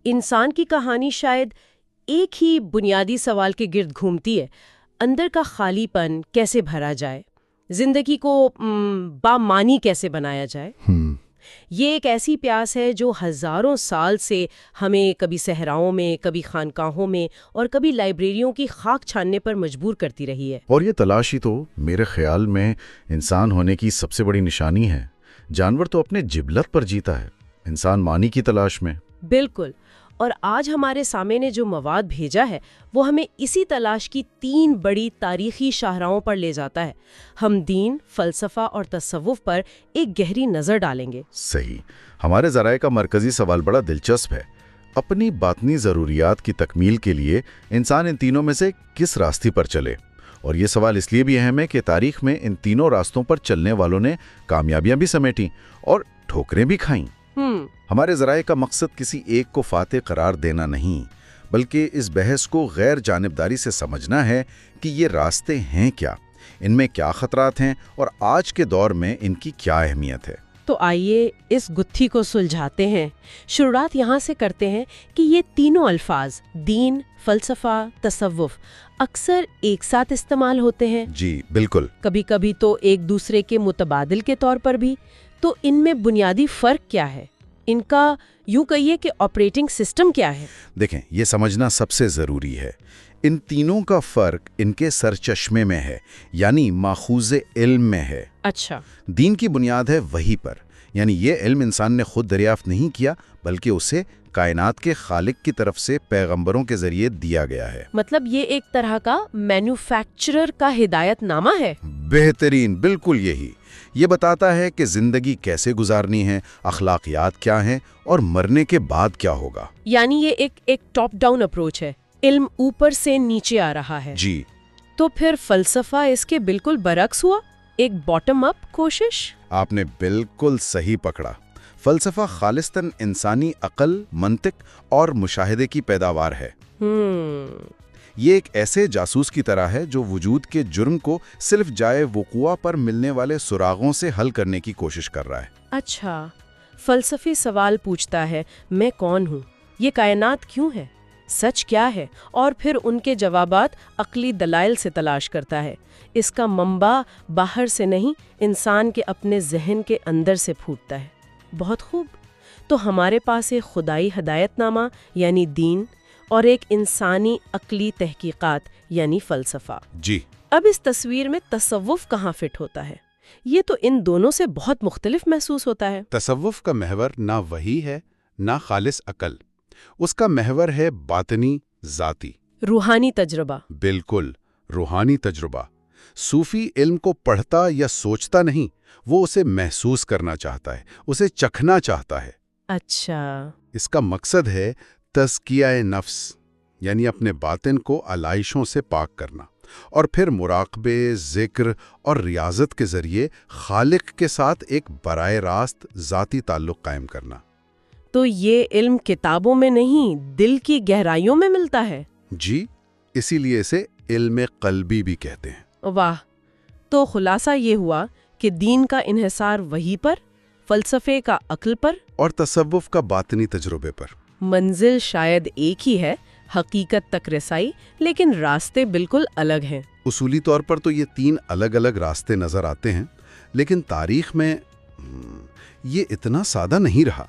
انسان کی کہانی شاید ایک ہی بنیادی سوال کے گرد گھومتی ہے، اندر کا خالی پن کیسے بھرا جائے، زندگی کو بامعنی کیسے بنایا جائے۔ یہ ایک ایسی پیاس ہے جو ہزاروں سال سے ہمیں کبھی صحراؤں میں، کبھی خانقاہوں میں اور کبھی لائبریریوں کی خاک چھاننے پر مجبور کرتی رہی ہے۔ اور یہ تلاش ہی تو میرے خیال میں انسان ہونے کی سب سے بڑی نشانی ہے۔ جانور تو اپنے جبلت پر جیتا ہے، انسان معنی کی تلاش میں۔ بالکل، اور آج ہمارے سامنے نے جو مواد بھیجا ہے وہ ہمیں اسی تلاش کی 3 بڑی تاریخی شاہراہوں پر لے جاتا ہے۔ ہم دین، فلسفہ اور تصوف پر ایک گہری نظر ڈالیں گے۔ صحیح۔ ہمارے ذرائع کا مرکزی سوال بڑا دلچسپ ہے۔ اپنی باطنی ضروریات کی تکمیل کے لیے انسان ان تینوں میں سے کس راستے پر چلے؟ اور یہ سوال اس لیے بھی اہم ہے کہ تاریخ میں ان تینوں راستوں پر چلنے والوں نے کامیابیاں بھی سمیٹیں اور ٹھوکریں بھی کھائیں۔ ہمارے ذرائع کا مقصد کسی ایک کو فاتح قرار دینا نہیں، بلکہ اس بحث کو غیر جانبداری سے سمجھنا ہے کہ یہ راستے ہیں کیا، ان میں کیا خطرات ہیں اور آج کے دور میں ان کی کیا اہمیت ہے۔ تو آئیے اس گتھی کو سلجھاتے ہیں۔ شروعات یہاں سے کرتے ہیں کہ یہ تینوں الفاظ دین، فلسفہ، تصوف اکثر ایک ساتھ استعمال ہوتے ہیں۔ جی بالکل۔ کبھی کبھی تو ایک دوسرے کے متبادل کے طور پر بھی۔ تو ان میں بنیادی فرق کیا ہے؟ ان کا یوں کہیے کہ آپریٹنگ سسٹم کیا ہے؟ دیکھیں، یہ سمجھنا سب سے ضروری ہے۔ ان تینوں کا فرق ان کے سرچشمے میں ہے، یعنی ماخوذ علم میں ہے۔ اچھا۔ دین کی بنیاد ہے وحی پر، یعنی یہ علم انسان نے خود دریافت نہیں کیا بلکہ اسے کائنات کے خالق کی طرف سے پیغمبروں کے ذریعے دیا گیا ہے۔ مطلب یہ ایک طرح کا مینوفیکچرر کا ہدایت نامہ ہے۔ بہترین، بالکل یہی۔ یہ بتاتا ہے کہ زندگی کیسے گزارنی ہے، اخلاقیات کیا ہیں اور مرنے کے بعد کیا ہوگا۔ یعنی یہ ایک ٹاپ ڈاؤن اپروچ ہے، علم اوپر سے نیچے آ رہا ہے۔ جی۔ تو پھر فلسفہ اس کے بالکل برعکس ہوا، ایک باٹم اپ کوشش۔ آپ نے بالکل صحیح پکڑا۔ فلسفہ خالصتاً انسانی عقل، منطق اور مشاہدے کی پیداوار ہے۔ یہ ایک ایسے جاسوس کی طرح ہے جو وجود کے جرم کو صرف جائے وقوع پر ملنے والے سراغوں سے حل کرنے کی کوشش کر رہا ہے۔ اچھا، فلسفی سوال پوچھتا ہے میں کون ہوں، یہ کائنات کیوں ہے، سچ کیا ہے، اور پھر ان کے جوابات عقلی دلائل سے تلاش کرتا ہے۔ اس کا منبع باہر سے نہیں، انسان کے اپنے ذہن کے اندر سے پھوٹتا ہے۔ بہت خوب۔ تو ہمارے پاس ایک خدائی ہدایت نامہ یعنی دین اور ایک انسانی عقلی تحقیقات یعنی فلسفہ۔ جی۔ اب اس تصویر میں تصوف کہاں فٹ ہوتا ہے؟ یہ تو ان دونوں سے بہت مختلف محسوس ہوتا ہے۔ تصوف کا محور نہ وحی ہے نہ خالص عقل، اس کا محور ہے باطنی، ذاتی، روحانی تجربہ۔ بالکل، روحانی تجربہ۔ صوفی علم کو پڑھتا یا سوچتا نہیں، وہ اسے محسوس کرنا چاہتا ہے، اسے چکھنا چاہتا ہے۔ اچھا۔ اس کا مقصد ہے تزکیہ نفس، یعنی اپنے باطن کو علائشوں سے پاک کرنا، اور پھر مراقبے، ذکر اور ریاضت کے ذریعے خالق کے ساتھ ایک براہ راست ذاتی تعلق قائم کرنا۔ تو یہ علم کتابوں میں نہیں، دل کی گہرائیوں میں ملتا ہے۔ جی، اسی لیے اسے علم قلبی بھی کہتے ہیں۔ واہ! تو خلاصہ یہ ہوا کہ دین کا انحصار وحی پر، فلسفے کا عقل پر، اور تصوف کا باطنی تجربے پر۔ منزل شاید ایک ہی ہے، حقیقت تک رسائی، لیکن راستے بالکل الگ ہیں۔ اصولی طور پر تو یہ 3 الگ الگ راستے نظر آتے ہیں، لیکن تاریخ میں یہ اتنا سادہ نہیں رہا۔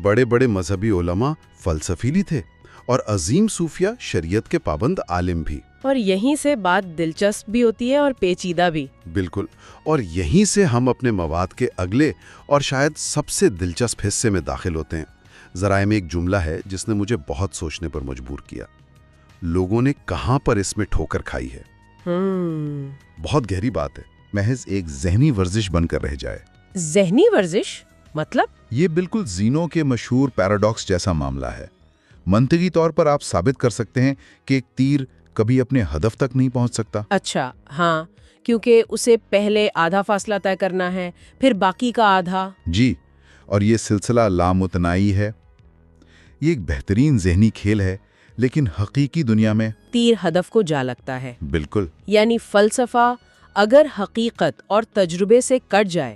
بڑے بڑے مذہبی علماء فلسفی بھی تھے اور عظیم صوفیہ شریعت کے پابند عالم بھی۔ اور یہیں سے بات دلچسپ بھی ہوتی ہے اور پیچیدہ بھی۔ بالکل، اور یہیں سے ہم اپنے مواد کے اگلے اور شاید سب سے دلچسپ حصے میں داخل ہوتے ہیں۔ ذرائع میں ایک جملہ ہے جس نے مجھے بہت سوچنے پر مجبور کیا۔ لوگوں نے کہاں پر اس میں ٹھوکر کھائی ہے؟ بہت گہری بات ہے، محض ایک ذہنی ورزش بن کر رہ جائے۔ ذہنی ورزش مطلب؟ یہ بالکل زینو کے مشہور پیراڈاکس جیسا معاملہ ہے۔ منطقی طور پر آپ ثابت کر سکتے ہیں کہ ایک تیر کبھی اپنے ہدف تک نہیں پہنچ سکتا۔ اچھا، ہاں، کیونکہ اسے پہلے آدھا فاصلہ طے کرنا ہے، پھر باقی کا آدھا۔ جی، اور یہ سلسلہ لامتناہی ہے۔ یہ ایک بہترین ذہنی کھیل ہے، لیکن حقیقی دنیا میں تیر ہدف کو جا لگتا ہے۔ بالکل۔ یعنی فلسفہ اگر حقیقت اور تجربے سے کٹ جائے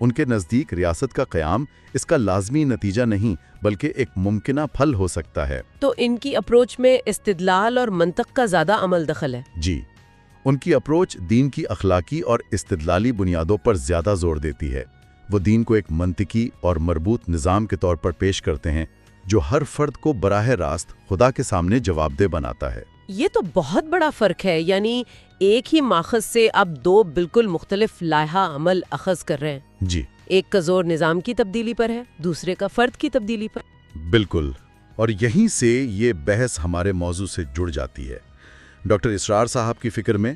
ان کے نزدیک ریاست کا قیام اس کا لازمی نتیجہ نہیں بلکہ ایک ممکنہ پھل ہو سکتا ہے۔ تو ان کی اپروچ میں استدلال اور منطق کا زیادہ عمل دخل ہے؟ جی، ان کی اپروچ دین کی اخلاقی اور استدلالی بنیادوں پر زیادہ زور دیتی ہے۔ وہ دین کو ایک منطقی اور مربوط نظام کے طور پر پیش کرتے ہیں جو ہر فرد کو براہ راست خدا کے سامنے جواب دہ بناتا ہے۔ یہ تو بہت بڑا فرق ہے، یعنی ایک ہی ماخذ سے اب دو بالکل مختلف لائحہ عمل اخذ کر رہے ہیں۔ جی، ایک کا زور نظام کی تبدیلی پر ہے، دوسرے کا فرد کی تبدیلی پر۔ بالکل، اور یہیں سے یہ بحث ہمارے موضوع سے جڑ جاتی ہے۔ ڈاکٹر اسرار صاحب کی فکر میں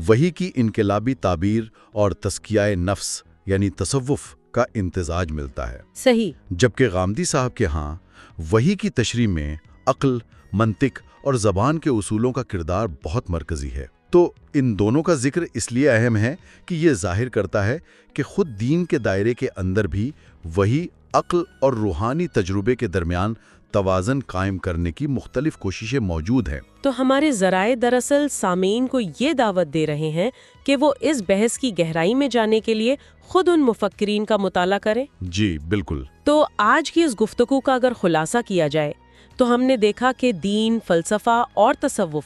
وحی کی انقلابی تعبیر اور تزکیہ نفس یعنی تصوف کا امتزاج ملتا ہے۔ صحیح۔ جبکہ غامدی صاحب کے ہاں وحی کی تشریح میں عقل، منطق اور زبان کے اصولوں کا کردار بہت مرکزی ہے۔ تو ان دونوں کا ذکر اس لیے اہم ہے کہ یہ ظاہر کرتا ہے کہ خود دین کے دائرے کے اندر بھی وحی، عقل اور روحانی تجربے کے درمیان توازن قائم کرنے کی مختلف کوششیں موجود ہیں۔ تو ہمارے ذرائع دراصل سامعین کو یہ دعوت دے رہے ہیں کہ وہ اس بحث کی گہرائی میں جانے کے لیے خود ان مفکرین کا مطالعہ کریں۔ جی بالکل۔ تو آج کی اس گفتگو کا اگر خلاصہ کیا جائے تو ہم نے دیکھا کہ دین، فلسفہ اور تصوف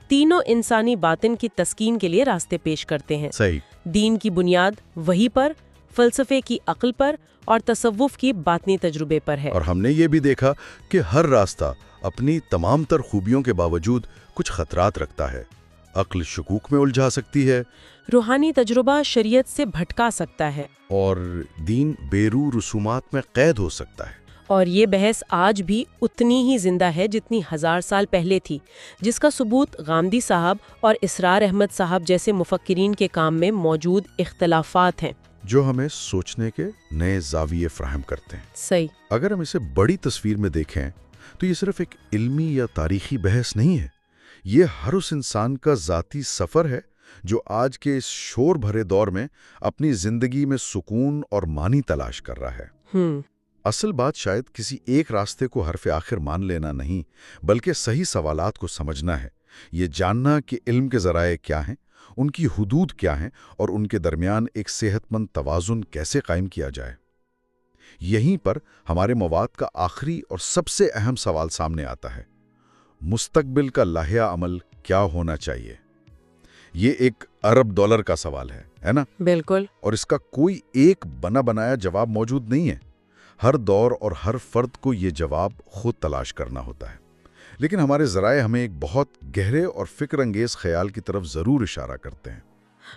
تینوں انسانی باطن کی تسکین کے لیے راستے پیش کرتے ہیں۔ صحیح۔ دین کی بنیاد وحی پر، فلسفے کی عقل پر اور تصوف کی باطنی تجربے پر ہے۔ اور ہم نے یہ بھی دیکھا کہ ہر راستہ اپنی تمام تر خوبیوں کے باوجود کچھ خطرات رکھتا ہے۔ عقل شکوک میں الجھا سکتی ہے، روحانی تجربہ شریعت سے بھٹکا سکتا ہے، اور دین بے روح رسومات میں قید ہو سکتا ہے۔ اور یہ بحث آج بھی اتنی ہی زندہ ہے جتنی 1000 سال پہلے تھی، جس کا ثبوت غامدی صاحب اور اسرار احمد صاحب جیسے مفکرین کے کام میں موجود اختلافات ہیں، جو ہمیں سوچنے کے نئے زاویے فراہم کرتے ہیں۔ صحیح۔ اگر ہم اسے بڑی تصویر میں دیکھیں تو یہ صرف ایک علمی یا تاریخی بحث نہیں ہے، یہ ہر اس انسان کا ذاتی سفر ہے جو آج کے اس شور بھرے دور میں اپنی زندگی میں سکون اور معنی تلاش کر رہا ہے۔ اصل بات شاید کسی ایک راستے کو حرف آخر مان لینا نہیں، بلکہ صحیح سوالات کو سمجھنا ہے، یہ جاننا کہ علم کے ذرائع کیا ہیں، ان کی حدود کیا ہیں اور ان کے درمیان ایک صحت مند توازن کیسے قائم کیا جائے۔ یہیں پر ہمارے مواد کا آخری اور سب سے اہم سوال سامنے آتا ہے: مستقبل کا لائحہ عمل کیا ہونا چاہیے؟ یہ ایک ارب ڈالر کا سوال ہے نا؟ بالکل۔ اور اس کا کوئی ایک بنا بنایا جواب موجود نہیں ہے۔ ہر دور اور ہر فرد کو یہ جواب خود تلاش کرنا ہوتا ہے۔ لیکن ہمارے ذرائع ہمیں ایک بہت گہرے اور فکر انگیز خیال کی طرف ضرور اشارہ کرتے ہیں۔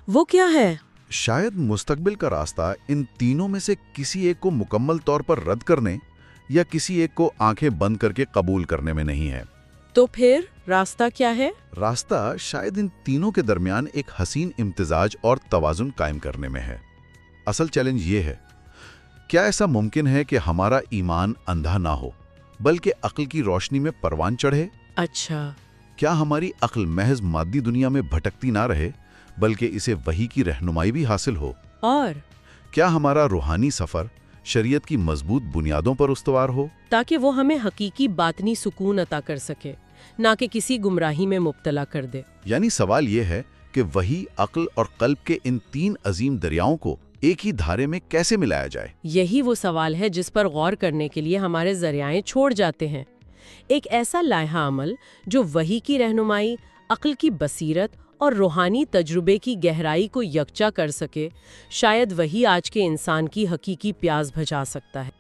وہ کیا ہے؟ شاید مستقبل کا راستہ ان تینوں میں سے کسی ایک کو مکمل طور پر رد کرنے یا کسی ایک کو آنکھیں بند کر کے قبول کرنے میں نہیں ہے۔ تو پھر راستہ کیا ہے؟ راستہ شاید ان تینوں کے درمیان ایک حسین امتزاج اور توازن قائم کرنے میں ہے۔ اصل چیلنج یہ ہے: کیا ایسا ممکن ہے کہ ہمارا ایمان اندھا نہ ہو بلکہ عقل کی روشنی میں پروان چڑھے؟ اچھا۔ کیا ہماری عقل محض مادی دنیا میں بھٹکتی نہ رہے بلکہ اسے وحی کی رہنمائی بھی حاصل ہو؟ اور کیا ہمارا روحانی سفر شریعت کی مضبوط بنیادوں پر استوار ہو؟ تاکہ وہ ہمیں حقیقی باطنی سکون عطا کر سکے، نہ کہ کسی گمراہی میں مبتلا کر دے۔ یعنی سوال یہ ہے کہ وحی، عقل اور قلب کے ان تین عظیم دریاؤں کو ایک ہی دھارے میں کیسے ملایا جائے؟ یہی وہ سوال ہے جس پر غور کرنے کے لیے ہمارے ذرائع چھوڑ جاتے ہیں۔ ایک ایسا لائحہ عمل جو وحی کی رہنمائی، عقل کی بصیرت اور روحانی تجربے کی گہرائی کو یکجا کر سکے، شاید وہی آج کے انسان کی حقیقی پیاس بجھا سکتا ہے۔